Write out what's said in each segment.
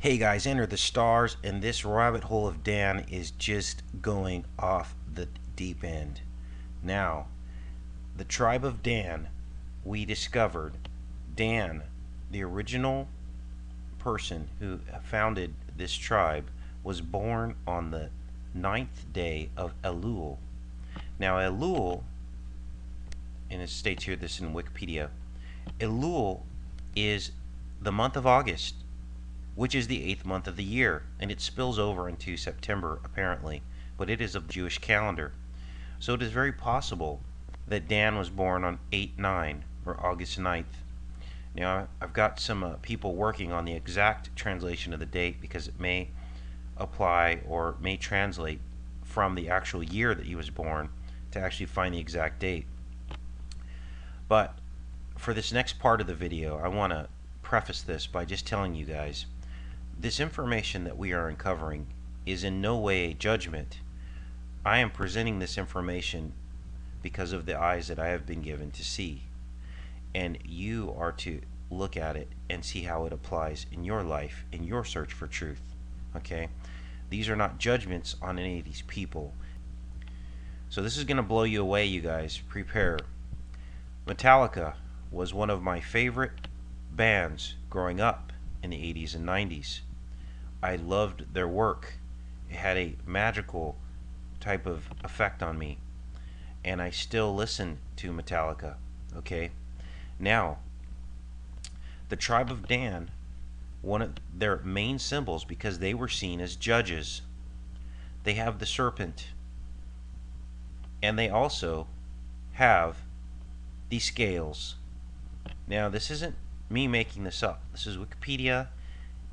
Hey guys, enter the stars, and this rabbit hole of Dan is just going off the deep end. Now, the tribe of Dan, we discovered Dan, the original person who founded this tribe, was born on the 9th day of Elul. Now, Elul, and it states here this in Wikipedia, Elul is the month of August, which is the 8th month of the year, and it spills over into September apparently, but it is of the Jewish calendar. So it is very possible that Dan was born on 8/9 or August 9th. Now, I've got some people working on the exact translation of the date because it may apply or may translate from the actual year that he was born to actually find the exact date. But for this next part of the video, I want to preface this by just telling you guys this information that we are uncovering is in no way a judgment. I am presenting this information because of the eyes that I have been given to see, and you are to look at it and see how it applies in your life, in your search for truth. Okay? These are not judgments on any of these people. So this is going to blow you away, you guys. Prepare. METALLICA was one of my favorite bands growing up in the 80s and 90s. I loved their work. It had a magical type of effect on me, and I still listen to Metallica. Okay? Now, the tribe of Dan, one of their main symbols, because they were seen as judges, they have the serpent, and they also have the scales. Now, this isn't me making this up. This is Wikipedia,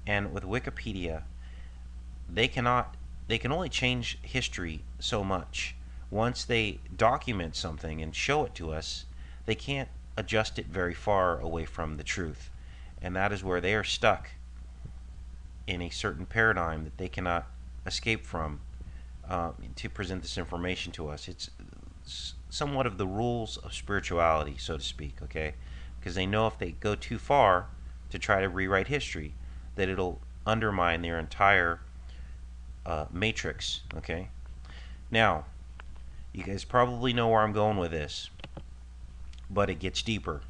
and with Wikipedia, they can only change history so much. Once they document something and show it to us, they can't adjust it very far away from the truth, and that is where they are stuck in a certain paradigm that they cannot escape from to present this information to us. It's somewhat of the rules of spirituality, so to speak, okay? Because they know if they go too far to try to rewrite history, that it'll undermine their entire matrix, okay? Now, you guys probably know where I'm going with this, but it gets deeper.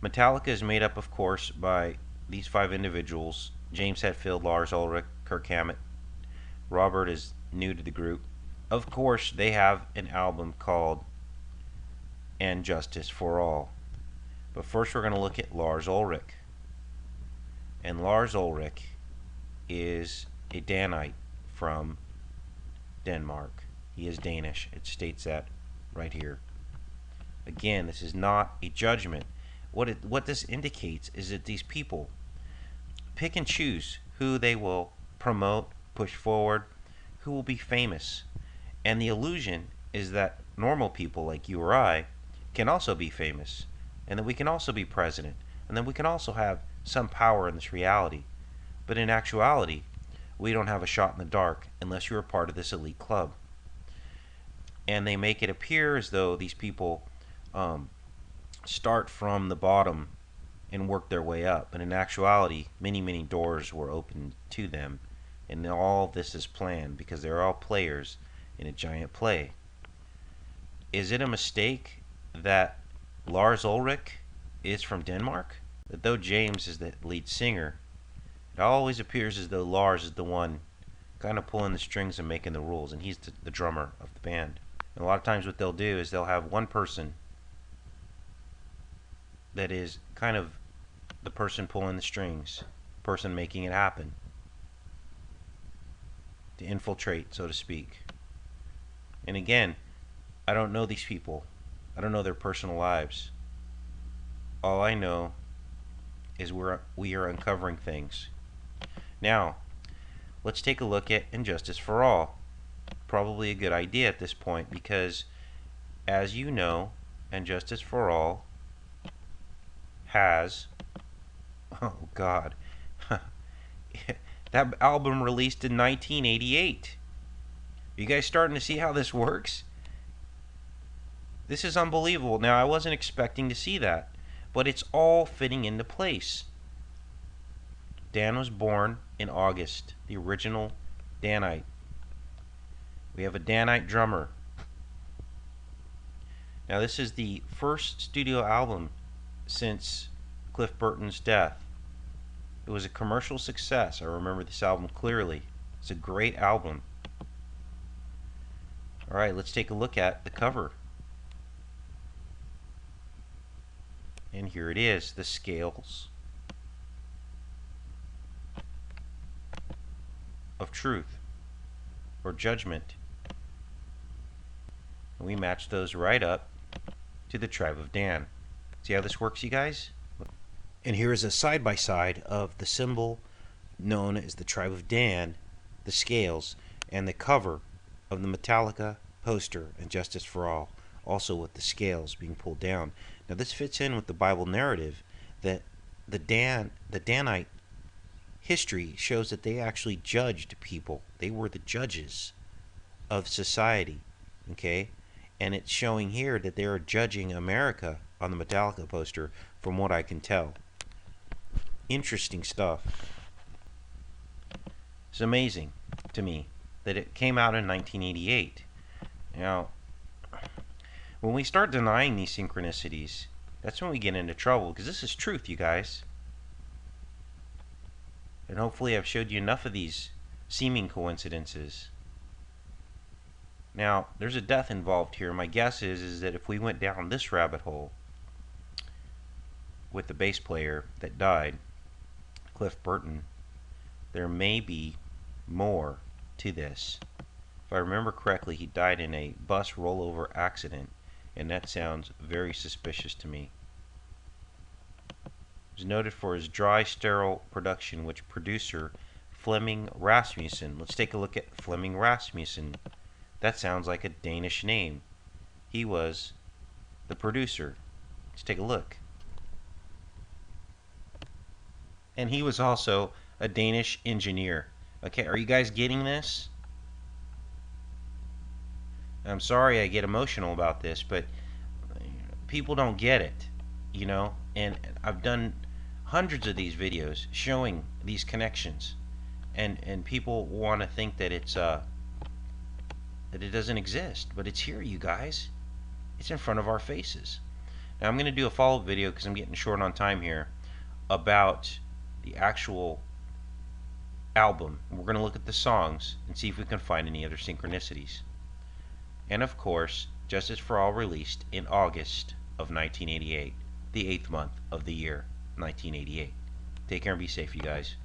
METALLICA is made up, of course, by these 5 individuals: James Hetfield, Lars Ulrich, Kirk Hammett. Robert is new to the group. Of course, they have an album called And Justice for All. But first we're going to look at Lars Ulrich. And Lars Ulrich is a Dannite from Denmark. He is Danish. It states that right here. Again, this is not a judgment. What this indicates is that these people pick and choose who they will promote, push forward, who will be famous. And the illusion is that normal people like you or I can also be famous, and that we can also be president, and that we can also have some power in this reality. But in actuality, we don't have a shot in the dark unless you're a part of this elite club. And they make it appear as though these people start from the bottom and work their way up. But in actuality, many doors were opened to them, and all this is planned because they're all players in a giant play. Is it a mistake that Lars Ulrich is from Denmark? That though James is the lead singer, it always appears as though Lars is the one kind of pulling the strings and making the rules, and he's the drummer of the band. And a lot of times what they'll do is they'll have one person that is kind of the person pulling the strings, person making it happen, to infiltrate, so to speak. And again, I don't know these people. I don't know their personal lives. All I know is we are uncovering things. Now, let's take a look at Injustice for All. Probably a good idea at this point because, as you know, Injustice for All has, oh God, that album released in 1988. Are you guys starting to see how this works? This is unbelievable. Now, I wasn't expecting to see that, but it's all fitting into place. Dan was born in August. The original DANNITE. We have a DANNITE drummer. Now this is the first studio album since Cliff Burton's death. It was a commercial success. I remember this album clearly. It's a great album. Alright, let's take a look at the cover. And here it is, the scales of truth or judgment. And we match those right up to the tribe of Dan. See how this works, you guys? And here is a side-by-side of the symbol known as the tribe of Dan, the scales, and the cover of the Metallica poster and Justice for All, also with the scales being pulled down. Now this fits in with the Bible narrative that the Dannite history shows that they actually judged people. They were the judges of society, okay? And it's showing here that they are judging America on the Metallica poster, from what I can tell. Interesting stuff. It's amazing to me that it came out in 1988. Now, when we start denying these synchronicities, that's when we get into trouble, because this is truth, you guys. And hopefully I've showed you enough of these seeming coincidences. Now, there's a death involved here. My guess is that if we went down this rabbit hole with the bass player that died, Cliff Burton, there may be more to this. If I remember correctly, he died in a bus rollover accident, and that sounds very suspicious to me. He was noted for his dry, sterile production, which producer Flemming Rasmussen. Let's take a look at Flemming Rasmussen. That sounds like a Danish name. He was the producer. Let's take a look. And he was also a Danish engineer. Okay, are you guys getting this? I'm sorry I get emotional about this, but people don't get it, you know? And I've done hundreds of these videos showing these connections, and people want to think that it's that it doesn't exist, but it's here, you guys. It's in front of our faces. Now I'm going to do a follow-up video, because I'm getting short on time here, about the actual album. We're going to look at the songs and see if we can find any other synchronicities. And of course, Justice for All released in August of 1988, the 8th month of the year 1988. Take care and be safe, you guys.